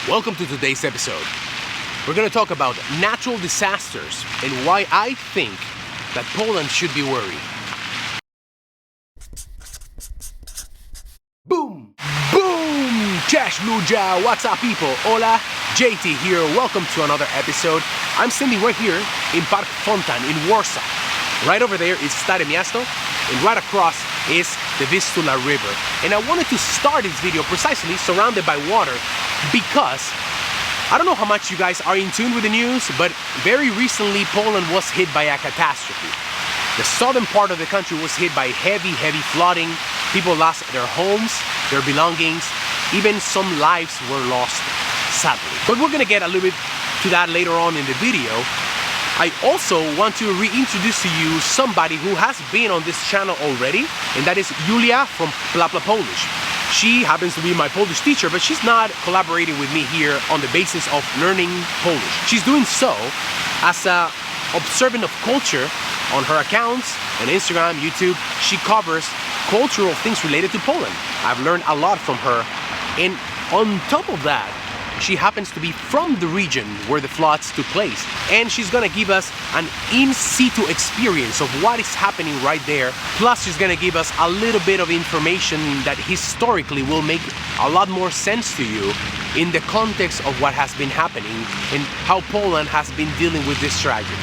Welcome to today's episode. We're going to talk about natural disasters and why I think that Poland should be worried. Boom! Boom! Cześć ludzie! What's up people? Hola, JT here. Welcome to another episode. I'm standing right here in Park Fontan in Warsaw. Right over there is Stare Miasto, and right across is the Vistula River. And I wanted to start this video precisely surrounded by water because I don't know how much you guys are in tune with the news, but very recently Poland was hit by a catastrophe. The southern part of the country was hit by heavy flooding. People lost their homes, their belongings, even some lives were lost, sadly. But we're gonna get a little bit to that later on in the video. I also want to reintroduce to you somebody who has been on this channel already, and that is Julia from Blah Blah Polish. She happens to be my Polish teacher, but she's not collaborating with me here on the basis of learning Polish. She's doing so as an observant of culture on her accounts on Instagram, YouTube. She covers cultural things related to Poland. I've learned a lot from her, and on top of that, she happens to be from the region where the floods took place, and she's gonna give us an in-situ experience of what is happening right there. Plus, she's gonna give us a little bit of information that historically will make a lot more sense to you in the context of what has been happening and how Poland has been dealing with this tragedy.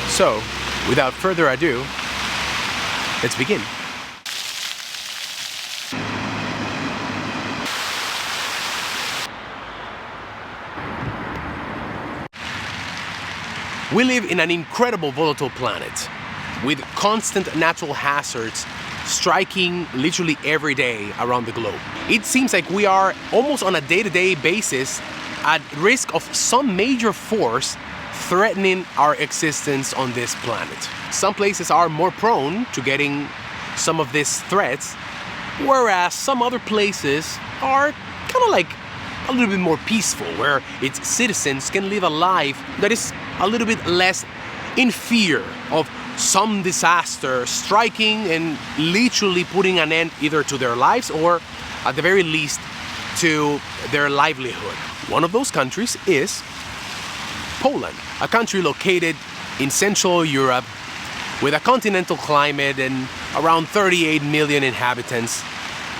So, without further ado, let's begin. We live in an incredible volatile planet with constant natural hazards striking literally every day around the globe. It seems like we are almost on a day-to-day basis at risk of some major force threatening our existence on this planet. Some places are more prone to getting some of these threats, whereas some other places are kind of like a little bit more peaceful, where its citizens can live a life that is a little bit less in fear of some disaster striking and literally putting an end either to their lives or at the very least to their livelihood. One of those countries is Poland, a country located in Central Europe with a continental climate and around 38 million inhabitants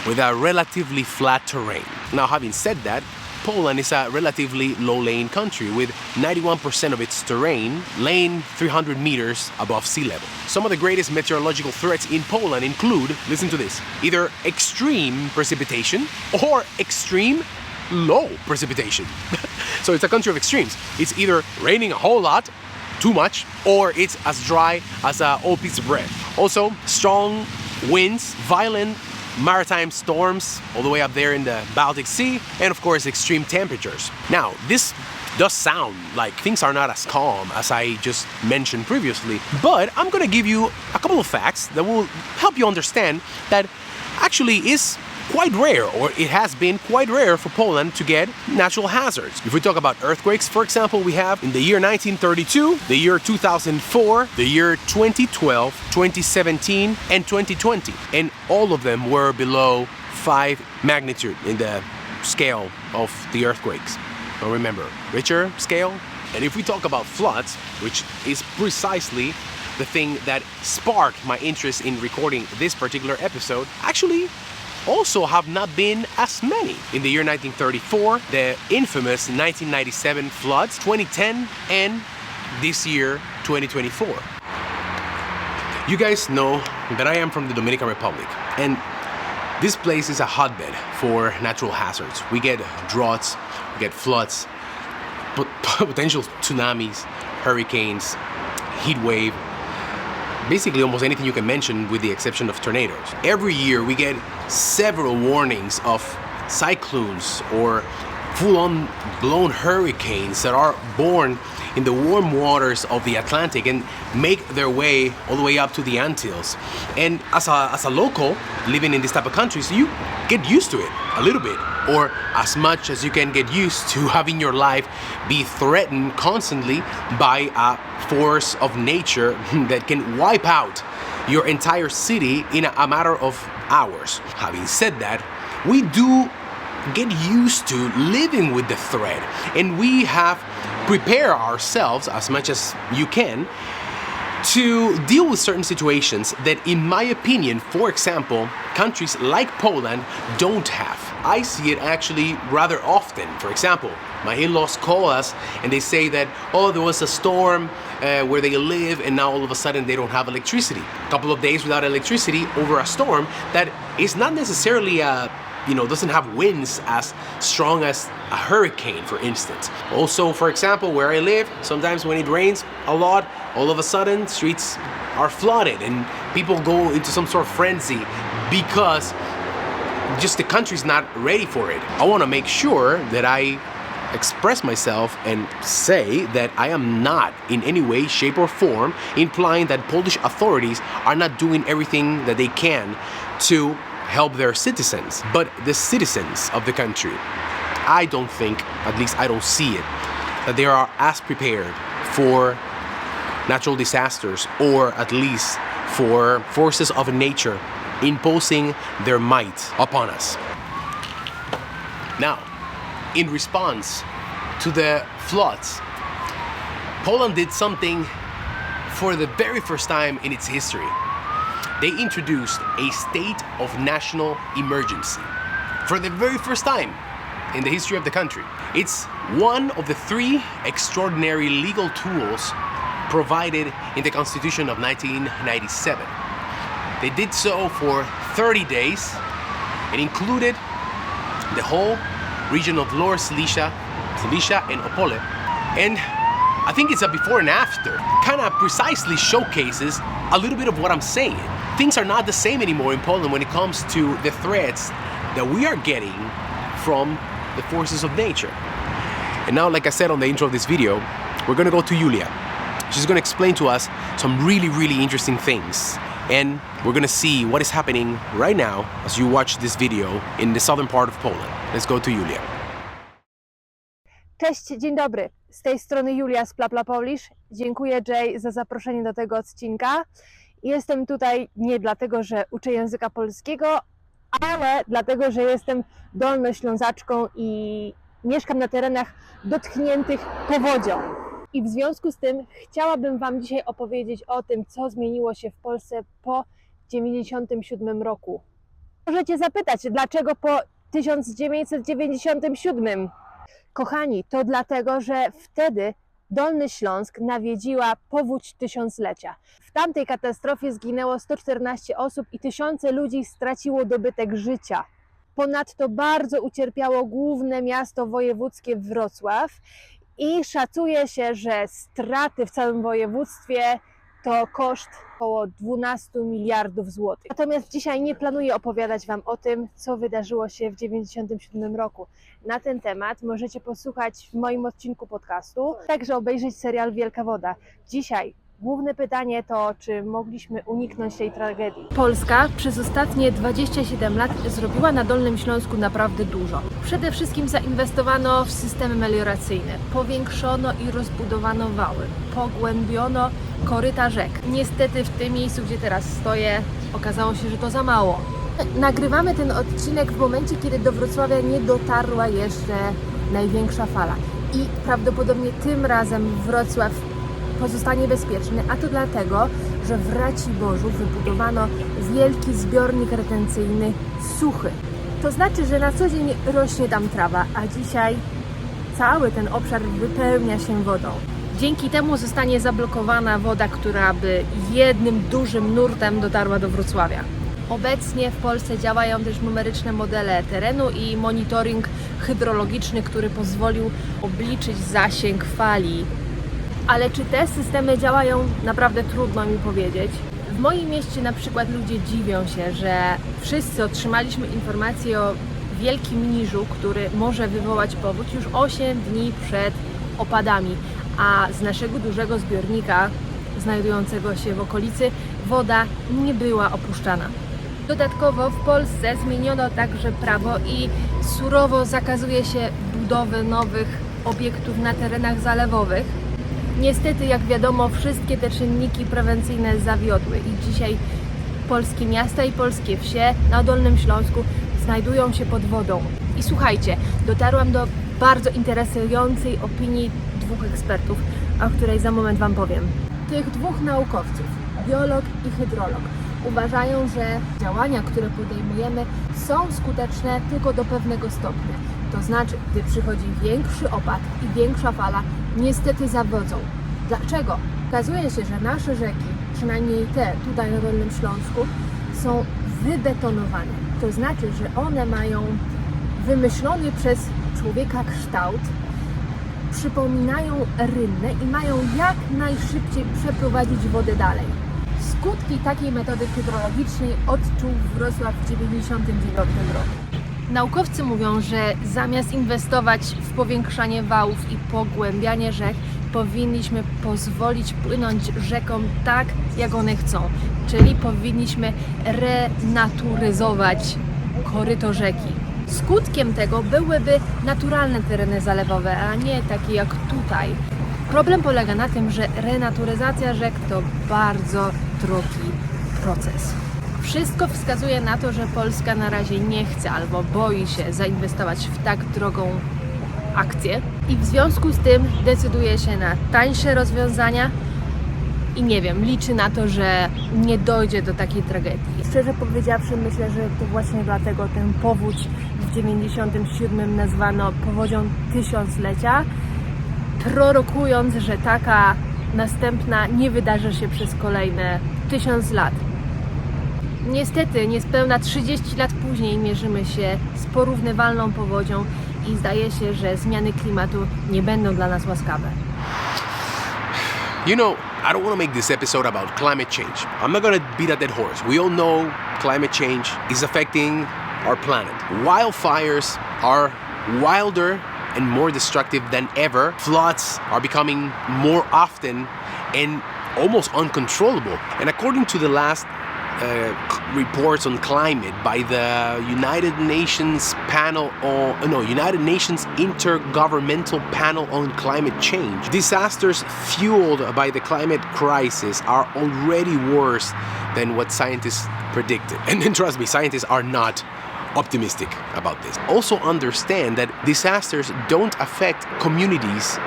with a relatively flat terrain. Now, having said that, Poland is a relatively low-lying country with 91% of its terrain laying 300 meters above sea level. Some of the greatest meteorological threats in Poland include, listen to this, either extreme precipitation or extreme low precipitation. So it's a country of extremes. It's either raining a whole lot, too much, or it's as dry as an old piece of bread. Also, strong winds, violent maritime storms all the way up there in the Baltic Sea, and of course extreme temperatures. Now, this does sound like things are not as calm as I just mentioned previously, but I'm gonna give you a couple of facts that will help you understand that actually is quite rare, or it has been quite rare for Poland to get natural hazards. If we talk about earthquakes, for example, we have in the year 1932, the year 2004, the year 2012, 2017, and 2020. And all of them were below 5 magnitude in the scale of the earthquakes. Now remember, Richter scale. And if we talk about floods, which is precisely the thing that sparked my interest in recording this particular episode, actually also have not been as many. In the year 1934, the infamous 1997 floods, 2010, and this year, 2024. You guys know that I am from the Dominican Republic, and this place is a hotbed for natural hazards. We get droughts, we get floods, potential tsunamis, hurricanes, heat wave, basically almost anything you can mention with the exception of tornadoes. Every year we get several warnings of cyclones or full-on blown hurricanes that are born in the warm waters of the Atlantic and make their way all the way up to the Antilles. And as a local living in this type of countries, you get used to it a little bit, or as much as you can get used to having your life be threatened constantly by a force of nature that can wipe out your entire city in a matter of hours. Having said that, we do get used to living with the threat, and we have prepared ourselves as much as you can to deal with certain situations that, in my opinion, for example, countries like Poland don't have. I see it actually rather often. For example, my in-laws call us and they say that, oh, there was a storm where they live and now all of a sudden they don't have electricity. A couple of days without electricity over a storm that is not necessarily doesn't have winds as strong as a hurricane, for instance. Also, for example, where I live, sometimes when it rains a lot, all of a sudden streets are flooded and people go into some sort of frenzy because just the country's not ready for it. I want to make sure that I express myself and say that I am not in any way, shape or form implying that Polish authorities are not doing everything that they can to help their citizens, but the citizens of the country, I don't think, at least I don't see it, that they are as prepared for natural disasters or at least for forces of nature imposing their might upon us. Now, in response to the floods, Poland did something for the very first time in its history. They introduced a state of national emergency for the very first time in the history of the country. It's one of the 3 extraordinary legal tools provided in the Constitution of 1997. They did so for 30 days. It included the whole region of Lower Silesia and Opole. And I think it's a before and after. Kind of precisely showcases a little bit of what I'm saying. Things are not the same anymore in Poland when it comes to the threats that we are getting from the forces of nature. And now, like I said on the intro of this video, we're gonna go to Julia. She's gonna explain to us some really, really interesting things. And we're gonna see what is happening right now as you watch this video in the southern part of Poland. Let's go to Julia. Cześć, dzień dobry. Z tej strony Julia z Plapla Polish. Dziękuję Jay za zaproszenie do tego odcinka. Jestem tutaj nie dlatego, że uczę języka polskiego, ale dlatego, że jestem dolnoślązaczką i mieszkam na terenach dotkniętych powodzią. I w związku z tym chciałabym Wam dzisiaj opowiedzieć o tym, co zmieniło się w Polsce po 1997 roku. Możecie zapytać, dlaczego po 1997? Kochani, to dlatego, że wtedy Dolny Śląsk nawiedziła powódź tysiąclecia. W tamtej katastrofie zginęło 114 osób i tysiące ludzi straciło dobytek życia. Ponadto bardzo ucierpiało główne miasto wojewódzkie Wrocław i szacuje się, że straty w całym województwie to koszt około 12 miliardów złotych. Natomiast dzisiaj nie planuję opowiadać Wam o tym, co wydarzyło się w 1997 roku. Na ten temat możecie posłuchać w moim odcinku podcastu, także obejrzeć serial Wielka Woda. Dzisiaj główne pytanie to, czy mogliśmy uniknąć tej tragedii. Polska przez ostatnie 27 lat zrobiła na Dolnym Śląsku naprawdę dużo. Przede wszystkim zainwestowano w systemy melioracyjne, powiększono i rozbudowano wały, pogłębiono koryta rzek. Niestety w tym miejscu, gdzie teraz stoję, okazało się, że to za mało. Nagrywamy ten odcinek w momencie, kiedy do Wrocławia nie dotarła jeszcze największa fala. I prawdopodobnie tym razem Wrocław pozostanie bezpieczny, a to dlatego, że w Raciborzu wybudowano wielki zbiornik retencyjny Suchy. To znaczy, że na co dzień rośnie tam trawa, a dzisiaj cały ten obszar wypełnia się wodą. Dzięki temu zostanie zablokowana woda, która by jednym dużym nurtem dotarła do Wrocławia. Obecnie w Polsce działają też numeryczne modele terenu i monitoring hydrologiczny, który pozwolił obliczyć zasięg fali. Ale czy te systemy działają? Naprawdę trudno mi powiedzieć. W moim mieście na przykład ludzie dziwią się, że wszyscy otrzymaliśmy informację o wielkim niżu, który może wywołać powódź już 8 dni przed opadami, a z naszego dużego zbiornika znajdującego się w okolicy woda nie była opuszczana. Dodatkowo w Polsce zmieniono także prawo i surowo zakazuje się budowy nowych obiektów na terenach zalewowych. Niestety, jak wiadomo, wszystkie te czynniki prewencyjne zawiodły i dzisiaj polskie miasta i polskie wsie na Dolnym Śląsku znajdują się pod wodą. I słuchajcie, dotarłam do bardzo interesującej opinii dwóch ekspertów, o której za moment Wam powiem. Tych dwóch naukowców, biolog i hydrolog, uważają, że działania, które podejmujemy, są skuteczne tylko do pewnego stopnia. To znaczy, gdy przychodzi większy opad i większa fala, niestety zawodzą. Dlaczego? Okazuje się, że nasze rzeki, przynajmniej te tutaj na Dolnym Śląsku, są wybetonowane. To znaczy, że one mają wymyślony przez człowieka kształt, przypominają rynne i mają jak najszybciej przeprowadzić wodę dalej. Skutki takiej metody hydrologicznej odczuł Wrocław w 1999 roku. Naukowcy mówią, że zamiast inwestować w powiększanie wałów i pogłębianie rzek, powinniśmy pozwolić płynąć rzekom tak, jak one chcą. Czyli powinniśmy renaturyzować koryto rzeki. Skutkiem tego byłyby naturalne tereny zalewowe, a nie takie jak tutaj. Problem polega na tym, że renaturyzacja rzek to bardzo drogi proces. Wszystko wskazuje na to, że Polska na razie nie chce albo boi się zainwestować w tak drogą akcję i w związku z tym decyduje się na tańsze rozwiązania i nie wiem, liczy na to, że nie dojdzie do takiej tragedii. Szczerze powiedziawszy, myślę, że to właśnie dlatego ten powódź w 97 nazwano powodzią tysiąclecia, prorokując, że taka następna nie wydarzy się przez kolejne 1000 lat. Niestety, niespełna 30 lat później mierzymy się z porównywalną powodzią i zdaje się, że zmiany klimatu nie będą dla nas łaskawe. You know, I don't want to make this episode about climate change. I'm not going to beat a dead horse. We all know climate change is affecting our planet. Wildfires are wilder and more destructive than ever. Floods are becoming more often and almost uncontrollable. And according to the last reports on climate by the United Nations Intergovernmental Panel on Climate Change, disasters fueled by the climate crisis are already worse than what scientists predicted. And trust me, scientists are not optimistic about this. Also understand that disasters don't affect communities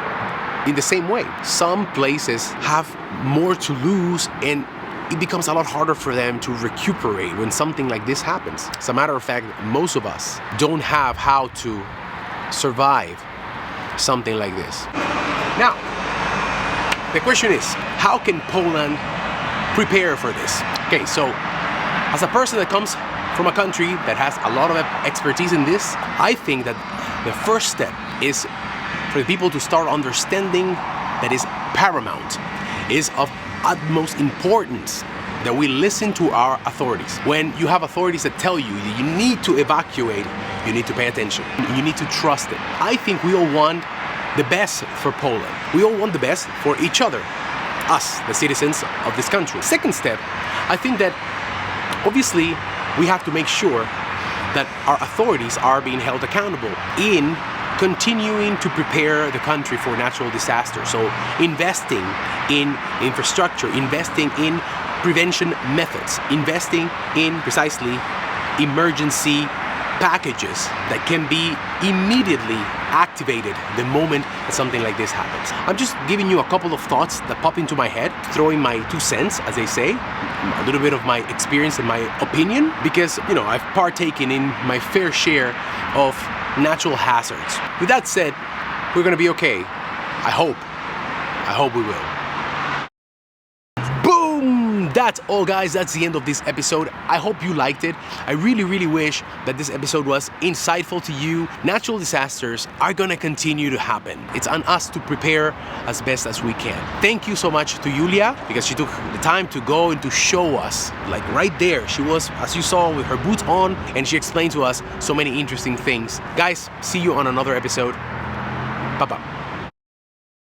in the same way. Some places have more to lose and it becomes a lot harder for them to recuperate when something like this happens. As a matter of fact, most of us don't have how to survive something like this. Now, the question is, how can Poland prepare for this? Okay, so as a person that comes from a country that has a lot of expertise in this, I think that the first step is for the people to start understanding that is paramount, is of utmost importance that we listen to our authorities. When you have authorities that tell you that you need to evacuate, you need to pay attention. You need to trust it. I think we all want the best for Poland. We all want the best for each other, us, the citizens of this country. Second step, I think that obviously we have to make sure that our authorities are being held accountable in continuing to prepare the country for natural disasters. So investing in infrastructure, investing in prevention methods, investing in precisely emergency packages that can be immediately activated the moment that something like this happens. I'm just giving you a couple of thoughts that pop into my head, throwing my 2 cents, as they say, a little bit of my experience and my opinion, because, you know, I've partaken in my fair share of natural hazards. With that said, we're gonna be okay. I hope we will. Boom! That's all, guys. That's the end of this episode. I hope you liked it. I really wish that this episode was insightful to you. Natural disasters are gonna continue to happen. It's on us to prepare as best as we can. Thank you so much to Julia, because she took the time to go and to show us, like right there. She was, as you saw, with her boots on, and she explained to us so many interesting things. Guys, see you on another episode. Bye-bye.